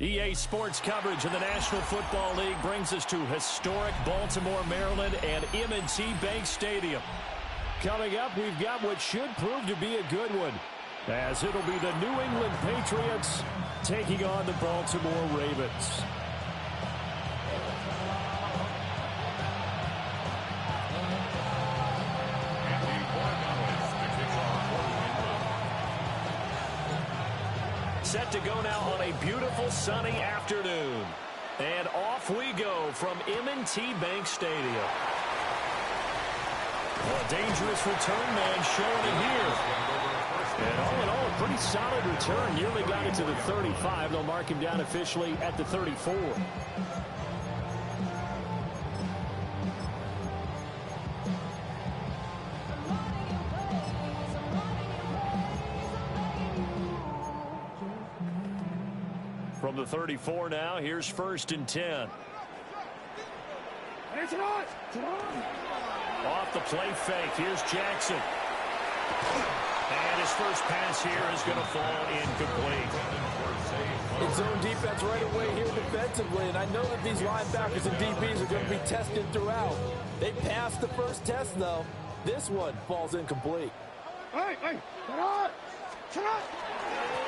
EA Sports coverage of the National Football League brings us to historic Baltimore, Maryland, and M&T Bank Stadium. Coming up, we've got what should prove to be a good one, as it'll be the New England Patriots taking on the Baltimore Ravens. Set to go now on a beautiful sunny afternoon. And off we go from M&T Bank Stadium. Well, a dangerous return man showing it here. And all in all, a pretty solid return. Nearly got it to the 35. They'll mark him down officially at the 34. From the 34 now, here's 1st and 10. Off the play fake, here's Jackson. And his first pass here is going to fall incomplete. It's zone defense right away here defensively, and I know that these linebackers and DBs are going to be tested throughout. They passed the first test, though. This one falls incomplete.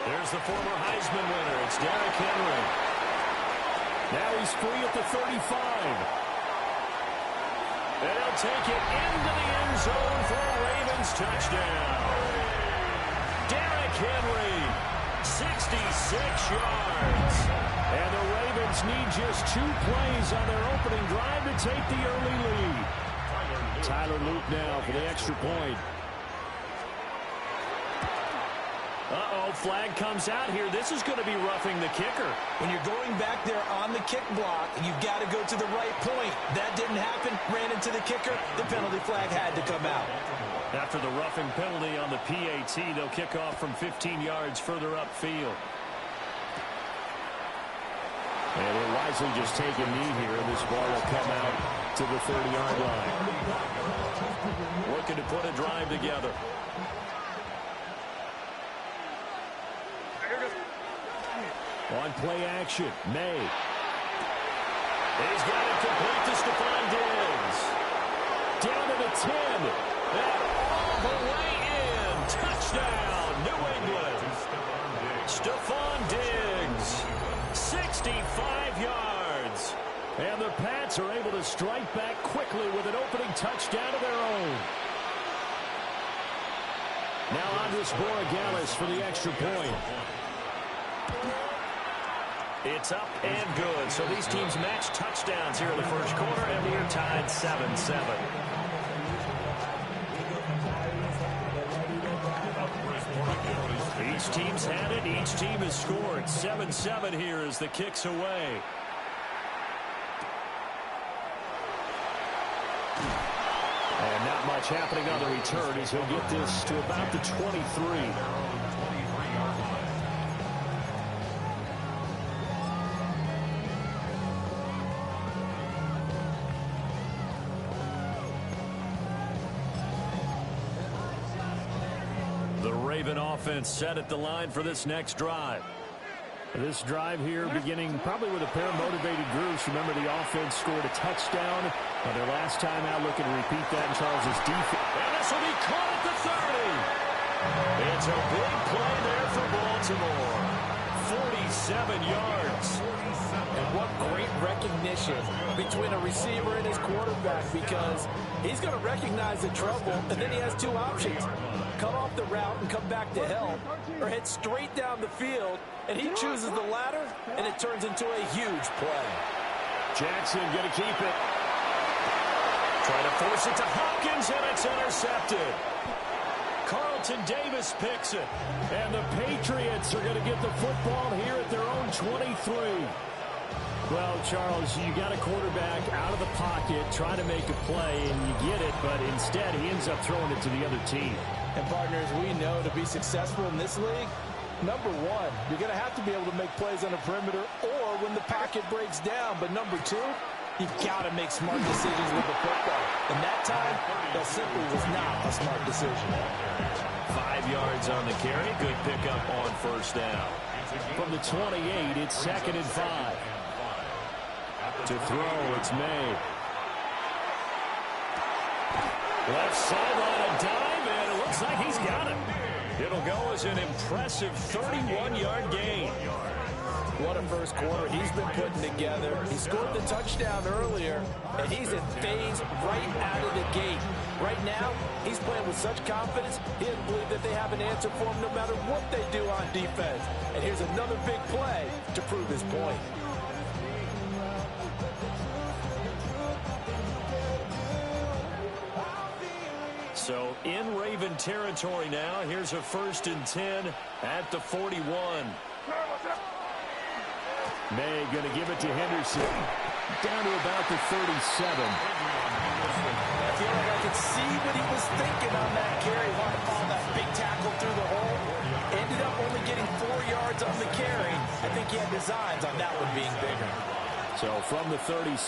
There's the former Heisman winner. It's Derrick Henry. Now he's free at the 35. And he'll take it into the end zone for a Ravens touchdown. Derrick Henry, 66 yards. And the Ravens need just 2 plays on their opening drive to take the early lead. Tyler Luke now for the extra point. Uh-oh, flag comes out here. This is going to be roughing the kicker. When you're going back there on the kick block, you've got to go to the right point. That didn't happen. Ran into the kicker. The penalty flag had to come out. After the roughing penalty on the PAT, they'll kick off from 15 yards further upfield. And he'll wisely just take a knee here, and this ball will come out to the 30-yard line. Looking to put a drive together. On play action, May. He's got it complete to Stephon Diggs. Down to the 10. And all the way in. Touchdown, New England. Stephon Diggs, 65 yards. And the Pats are able to strike back quickly with an opening touchdown of their own. Now Andres Borregales for the extra point. It's up and good. So these teams match touchdowns here in the first quarter, and we are tied 7-7. Each team's had it. Each team has scored. 7-7 here as the kick's away. And not much happening on the return as he'll get this to about the 23. Raven offense set at the line for this next drive. This drive here beginning probably with a pair of motivated groups. Remember, the offense scored a touchdown on their last time out. Looking to repeat that in Charles's defense. And this will be caught at the 30. It's a big play there for Baltimore. 47 yards. And what great recognition between a receiver and his quarterback, because he's going to recognize the trouble, and then he has 2 options. Cut off the route and come back to help, or head straight down the field, and he chooses the latter, and it turns into a huge play. Jackson going to keep it. Trying to force it to Hopkins, and it's intercepted. Carlton Davis picks it, and the Patriots are going to get the football here at their own 23. Well, Charles, you got a quarterback out of the pocket trying to make a play, and you get it, but instead he ends up throwing it to the other team. And, partners, we know to be successful in this league, number one, you're going to have to be able to make plays on the perimeter or when the pocket breaks down. But number two, you've got to make smart decisions with the football. And that time, that simply was not a smart decision. 5 yards on the carry. Good pickup on first down. From the 28, it's 2nd and 5. To throw, it's May. Left sideline, a dive, and it looks like he's got it. It'll go as an impressive 31-yard gain. What a first quarter he's been putting together. He scored the touchdown earlier, and he's in phase right out of the gate. Right now, he's playing with such confidence, he doesn't believe that they have an answer for him no matter what they do on defense. And here's another big play to prove his point. So in Raven territory now, here's a 1st and 10 at the 41. May going to give it to Henderson. Down to about the 37. I feel like I could see what he was thinking on that carry. Wanted to follow that big tackle through the hole. Ended up only getting 4 yards on the carry. I think he had designs on that one being bigger. So from the 37,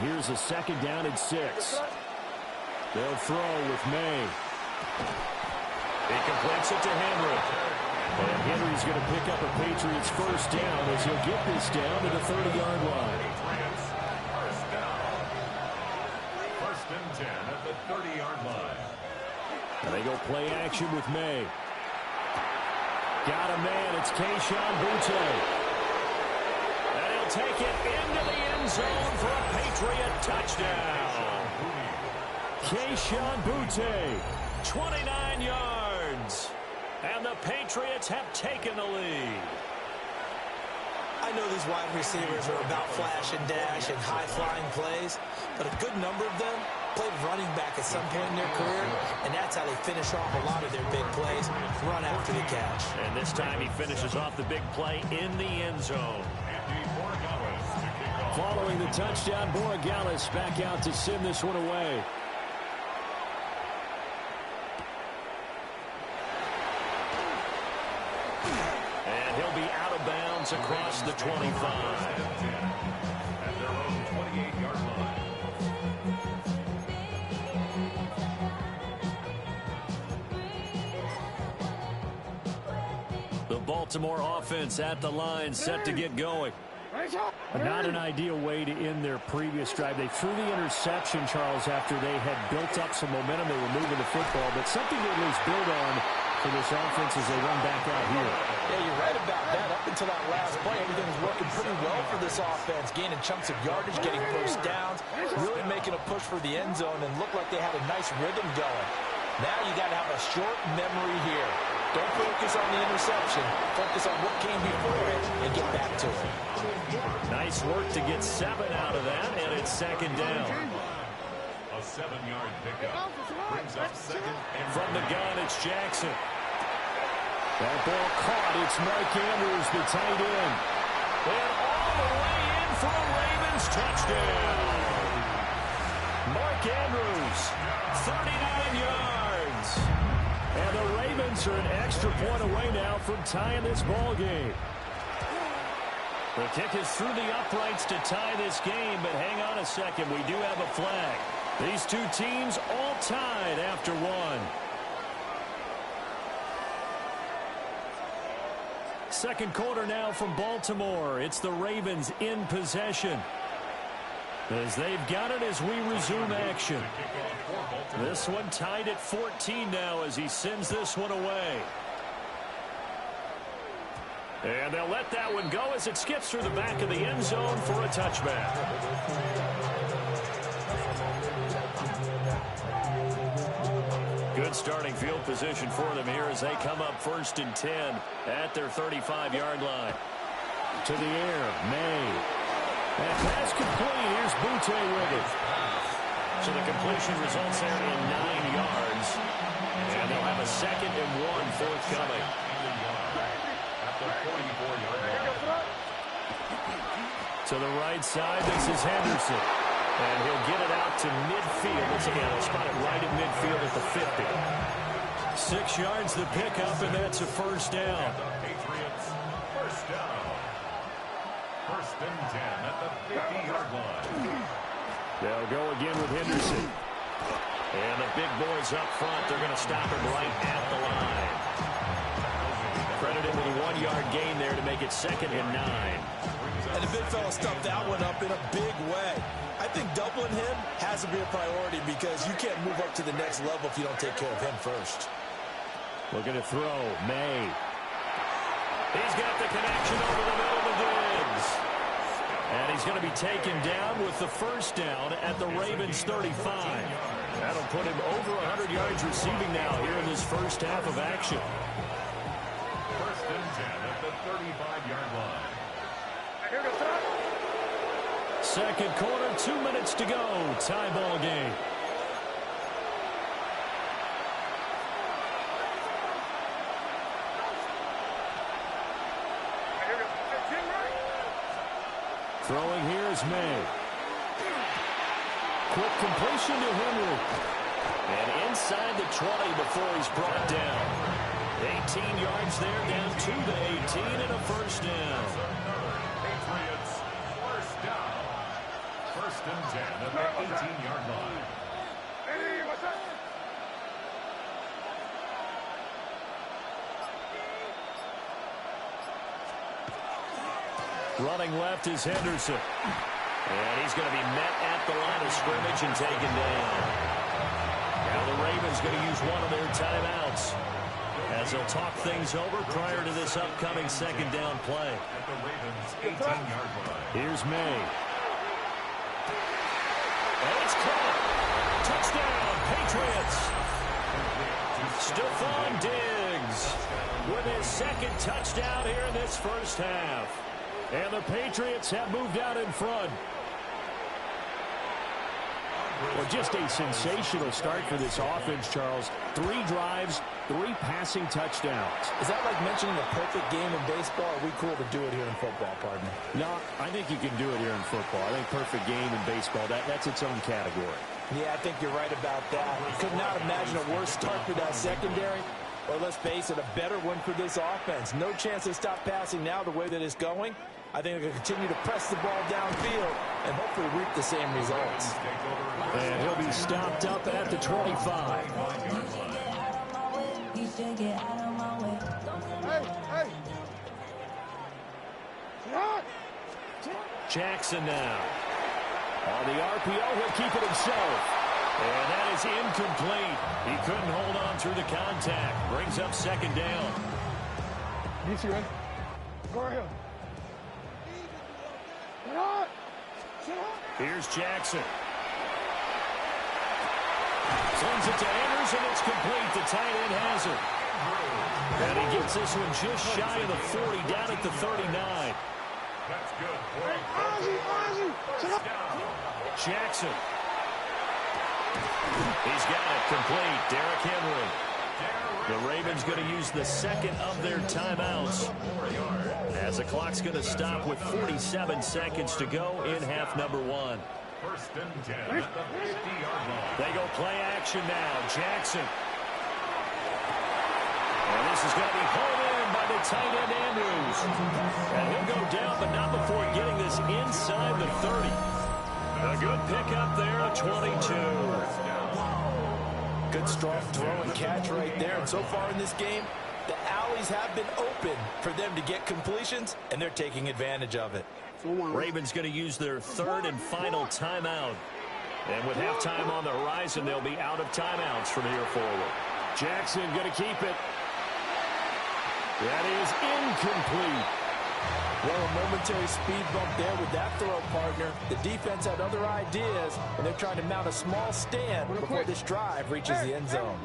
here's a 2nd down and 6. They'll throw with May. He completes it to Henry. And Henry's going to pick up a Patriots 1st down as he'll get this down to the 30-yard line. 1st and 10 at the 30-yard line. And they go play action with May. Got a man. It's Kayshon Boutte. And he'll take it into the end zone for a Patriot touchdown. Kayshon Boutte, 29 yards. And the Patriots have taken the lead. I know these wide receivers are about flash and dash and high-flying plays, but a good number of them played running back at some point in their career, and that's how they finish off a lot of their big plays, run after the catch. And this time he finishes off the big play in the end zone. Following the touchdown, Borregales back out to send this one away. And he'll be out of bounds across the 25. At their own 28-yard line. The Baltimore offense at the line, set to get going. Not an ideal way to end their previous drive. They threw the interception, Charles, after they had built up some momentum. They were moving the football, but something they at least build on for this offense as they run back out here. Yeah, you're right about that. Up until that last play, everything was working pretty well for this offense, gaining chunks of yardage, getting first downs, really making a push for the end zone, and looked like they had a nice rhythm going. Now you got to have a short memory here. Don't focus on the interception. Focus on what came before it and get back to it. Nice work to get 7 out of that, and it's 2nd down. A 7-yard pickup brings up 2nd and from the gun. It's Jackson. That ball caught. It's Mark Andrews, the tight end. And all the way in for a Ravens touchdown. Mark Andrews, 39 yards. And the Ravens are an extra point away now from tying this ball game. The kick is through the uprights to tie this game, but hang on a second. We do have a flag. These two teams all tied after one. Second quarter now from Baltimore. It's the Ravens in possession, as they've got it as we resume action. This one tied at 14 now as he sends this one away. And they'll let that one go as it skips through the back of the end zone for a touchback. Good starting field position for them here as they come up 1st and 10 at their 35-yard line. To the air, May. And pass complete. Here's Boutte with it. So the completion results there in 9 yards. And they'll have a 2nd and 1 forthcoming. To the right side, this is Henderson. And he'll get it out to midfield. Once again, he'll spot it right at midfield at the 50. 6 yards the pickup, and that's a 1st down. Patriots, 1st down. 1st and 10 at the 50-yard line. They'll go again with Henderson. And the big boys up front, they're going to stop him right at the line. Credit in with a 1-yard gain there to make it 2nd and 9. And the big fella stuffed that one up in a big way. I think doubling him has to be a priority because you can't move up to the next level if you don't take care of him first. Looking to throw. May. He's got the connection over the middle to Diggs. And he's going to be taken down with the first down at the Ravens 35. That'll put him over 100 yards receiving now here in this first half of action. 1st and 10 at the 35-yard line. Second quarter, 2 minutes to go. Tie ball game. Throwing here is May. Quick completion to Henry. And inside the 20 before he's brought down. 18 yards there, down to the 18 and a first down. Patriots, first down. 1st and 10 at the 18-yard line. Running left is Henderson. And he's going to be met at the line of scrimmage and taken down. Now the Ravens going to use one of their timeouts as they'll talk things over prior to this upcoming 2nd down play. At the Ravens 18-yard line. Here's May. And it's caught. Touchdown, Patriots. Stephon Diggs with his 2nd touchdown here in this first half. And the Patriots have moved out in front. Well, just a sensational start for this offense, Charles. 3 drives, 3 passing touchdowns. Is that like mentioning a perfect game in baseball? Or are we cool to do it here in football, partner? No, I think you can do it here in football. I think perfect game in baseball, that's its own category. Yeah, I think you're right about that. Could not imagine a worse start for that secondary. Or let's face it, a better one for this offense. No chance to stop passing now the way that it's going. I think they're going to continue to press the ball downfield and hopefully reap the same results. And he'll be stopped up at the 25. Jackson now. On the RPO, he'll keep it himself. And that is incomplete. He couldn't hold on through the contact. Brings up 2nd down. Go ahead. Here's Jackson. Sends it to Anders, and it's complete. The tight end has it. And he gets this one just shy of the 40, down at the 39. That's good. Jackson. He's got it complete. Derrick Henry. The Ravens going to use the 2nd of their timeouts as the clock's going to stop with 47 seconds to go in half number 1. 1st and 10 at the 50-yard line. They go play action now. Jackson. And this is going to be pulled in by the tight end Andrews. And he'll go down, but not before getting this inside the 30. A good pickup there, 22. Good strong throw and catch right there. And so far in this game, the alleys have been open for them to get completions, and they're taking advantage of it. Ravens going to use their 3rd and final timeout. And with halftime on the horizon, they'll be out of timeouts from here forward. Jackson going to keep it. That is incomplete. Well, a momentary speed bump there with that throw, partner. The defense had other ideas, and they're trying to mount a small stand before this drive reaches the end zone.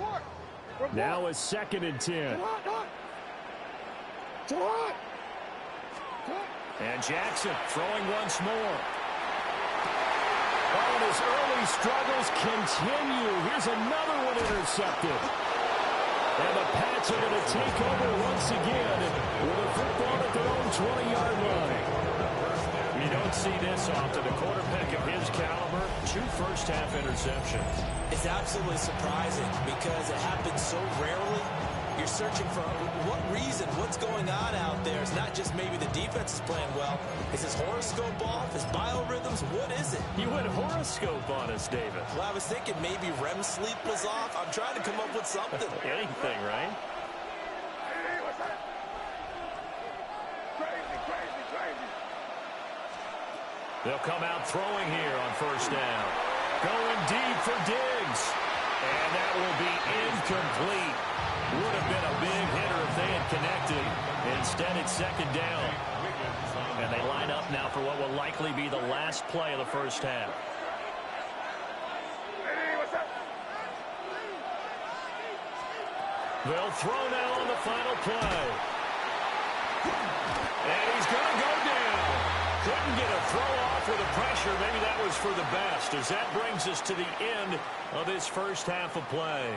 Now it's 2nd and 10. And Jackson throwing once more. Oh, and his early struggles continue. Here's another one intercepted. And the Pats are going to take over once again with a football at their own 20-yard line. You don't see this often. A quarterback of his caliber, 2 first-half interceptions. It's absolutely surprising because it happens so rarely. You're searching for what reason, what's going on out there. It's not just maybe the defense is playing well. Is his horoscope off? His biorhythms? What is it? You went horoscope on us, David. Well, I was thinking maybe REM sleep was off. I'm trying to come up with something. Anything, right? They'll come out throwing here on first down. Going deep for Diggs. And that will be incomplete. Would have been a big hitter if they had connected. Instead, it's second down. And they line up now for what will likely be the last play of the first half. They'll throw now on the final play. And he's going to go down. Couldn't get a throw off with the pressure. Maybe that was for the best, as that brings us to the end of this first half of play.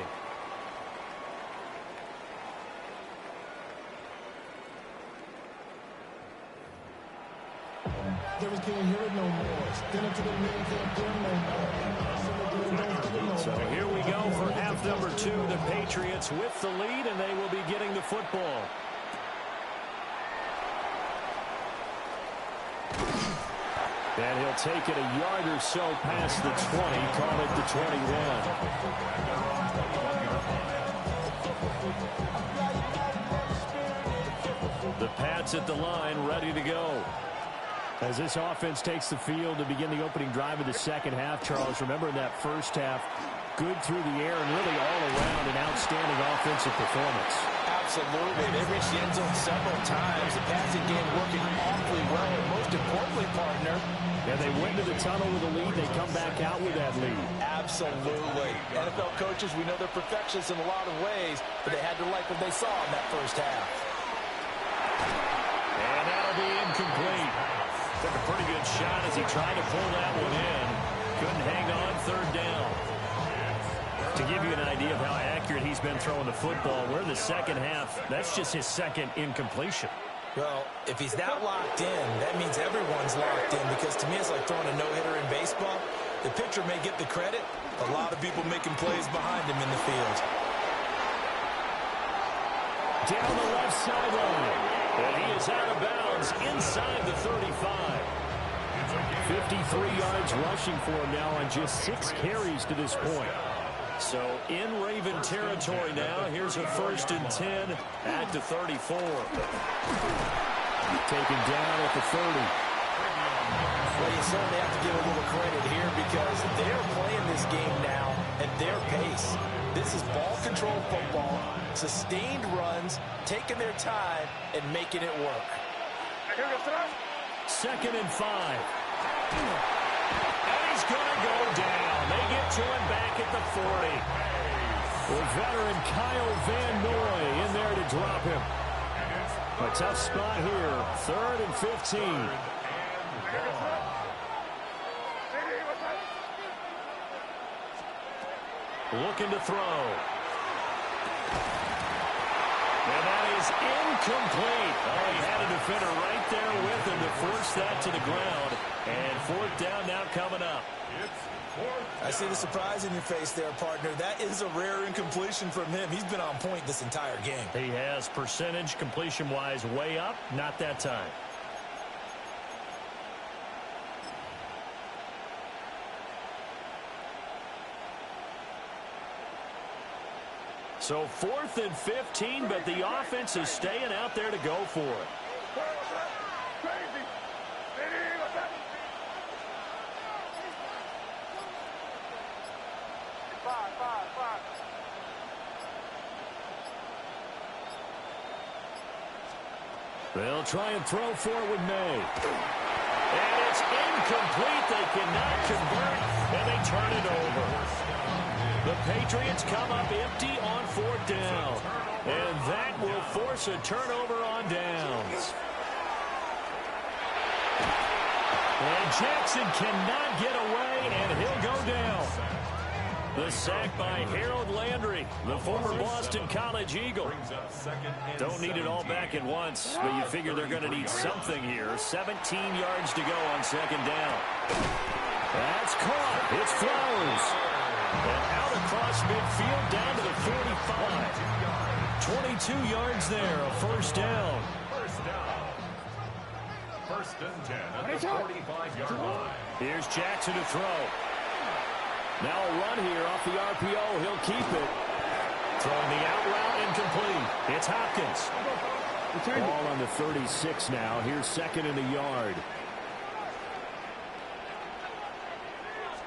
So here we go for half number 2. The Patriots with the lead, and they will be getting the football. And he'll take it a yard or so past the 20, call it the 21. The Pats at the line, ready to go. As this offense takes the field to begin the opening drive of the second half, Charles, remember in that first half, good through the air and really all around an outstanding offensive performance. Absolutely. They reached the end zone several times. The passing game working awfully well. And most importantly, partner, and they went to the tunnel with a lead. They come back out with that lead. Absolutely. NFL coaches, we know they're perfectionists in a lot of ways, but they had to like what they saw in that first half. And that'll be incomplete. Took a pretty good shot as he tried to pull that one in. Couldn't hang on, third down. To give you an idea of how accurate he's been throwing the football, we're in the second half. That's just his second incompletion. Well, if he's that locked in, that means everyone's locked in, because to me it's like throwing a no-hitter in baseball. The pitcher may get the credit, a lot of people making plays behind him in the field. Down the left sideline. And he is out of bounds inside the 35. 53 yards rushing for him now on just 6 carries to this point. So in Raven territory now. Here's a 1st and 10 at the 34. Taken down at the 30. Well, you certainly have to give a little credit here, because they're playing this game now at their pace. This is ball control football, sustained runs, taking their time, and making it work. 2nd and 5. And he's going to go down. They get to him back at the 40. With veteran Kyle Van Noy in there to drop him. A tough spot here. 3rd and 15. Looking to throw. And that is incomplete. Oh, he had a defender right there with him to force that to the ground. And 4th down now coming up. I see the surprise in your face there, partner. That is a rare incompletion from him. He's been on point this entire game. He has, percentage completion-wise way up. Not that time. So 4th and 15, but the offense is staying out there to go for it. They'll try and throw for it with May. And it's incomplete. They cannot convert, and they turn it over. The Patriots come up empty on 4th down. And that will force a turnover on downs. And Jackson cannot get away, and he'll go down. The sack by Harold Landry, the former Boston College Eagle. Don't need it all back at once, but you figure they're going to need something here. 17 yards to go on 2nd down. That's caught. It's Flowers. And out across midfield down to the 45. 22 yards there, a 1st down. 1st and 10 at the 45-yard line. Here's Jackson to throw. Now a run here off the RPO. He'll keep it. Throwing the out route, incomplete. It's Hopkins. Ball on the 36 now. Here's 2nd and a yard.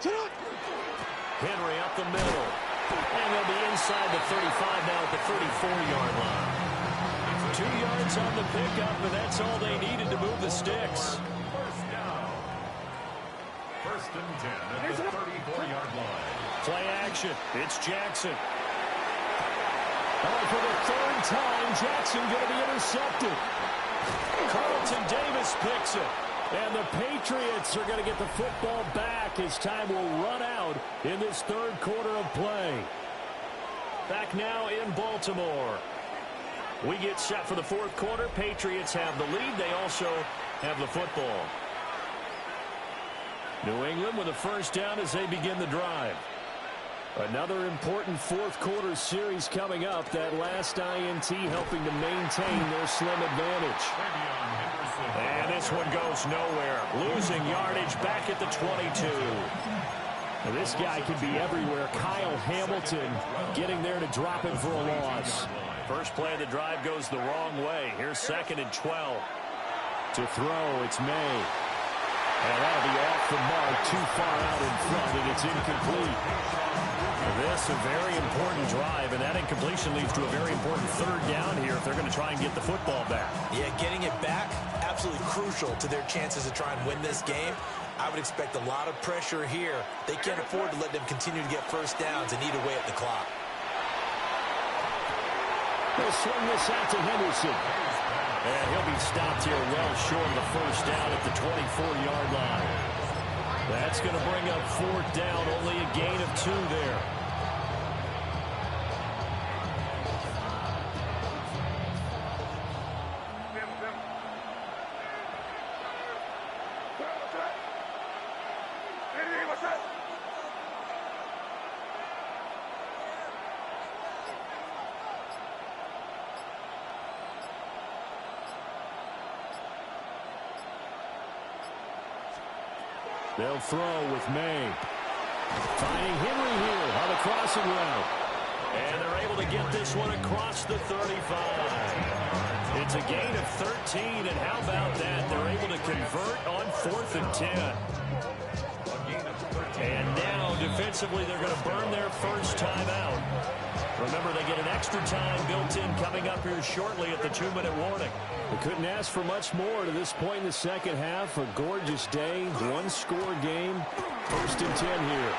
Henry up the middle. And they'll be inside the 35 now at the 34-yard line. 2 yards on the pickup, and that's all they needed to move the sticks. First down. First and 10 at the 34-yard line. Play action. It's Jackson. Oh, for the third time, Jackson going to be intercepted. Carlton Davis picks it. And the Patriots are going to get the football back as time will run out in this third quarter of play. Back now in Baltimore. We get set for the fourth quarter. Patriots have the lead. They also have the football. New England with a first down as they begin the drive. Another important fourth quarter series coming up. That last INT helping to maintain their slim advantage. And this one goes nowhere. Losing yardage back at the 22. Now this guy can be everywhere. Kyle Hamilton getting there to drop it for a loss. First play of the drive goes the wrong way. Here's second and 12. To throw, it's May. And that'll be off the mark, too far out in front, and it's incomplete. This a very important drive, and that incompletion leads to a very important third down here if they're going to try and get the football back. Yeah, getting it back, absolutely crucial to their chances to try and win this game. I would expect a lot of pressure here. They can't afford to let them continue to get first downs and eat away at the clock. They'll swing this out to Henderson. And he'll be stopped here well short of the first down at the 24-yard line. That's going to bring up fourth down, only a gain of 2 there. They'll throw with May. Finding Henry here on the crossing route. And they're able to get this one across the 35. It's a gain of 13, and how about that? They're able to convert on 4th and 10. And now, defensively, they're going to burn their first timeout. Remember, they get an extra time built in coming up here shortly at the 2-minute warning. They couldn't ask for much more to this point in the second half. A gorgeous day, one-score game, 1st and 10 here.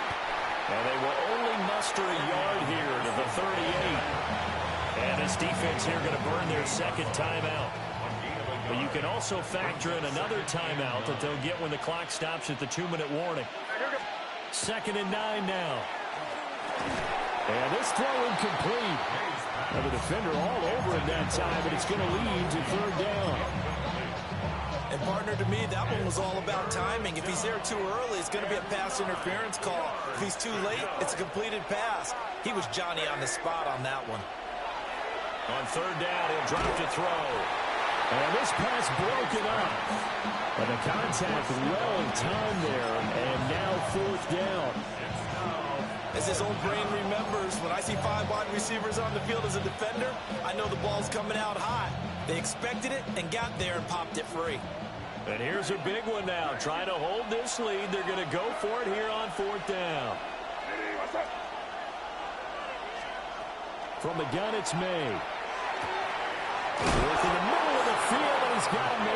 And they will only muster a yard here to the 38. And this defense here going to burn their second timeout. But you can also factor in another timeout that they'll get when the clock stops at the 2-minute warning. 2nd and 9 now. And this throw incomplete. Now the defender all over it that time, but it's going to lead to 3rd down. And partner, to me, that one was all about timing. If he's there too early, it's going to be a pass interference call. If he's too late, it's a completed pass. He was Johnny on the spot on that one. On 3rd down, he'll drop to throw. And this pass broken up. But the contact well timed there, and now 4th down. As his old brain remembers, when I see 5 wide receivers on the field as a defender, I know the ball's coming out hot. They expected it and got there and popped it free. And here's a big one now. Trying to hold this lead. They're going to go for it here on 4th down. From the gun, it's May. Worth in the middle of the field, and he's got a man.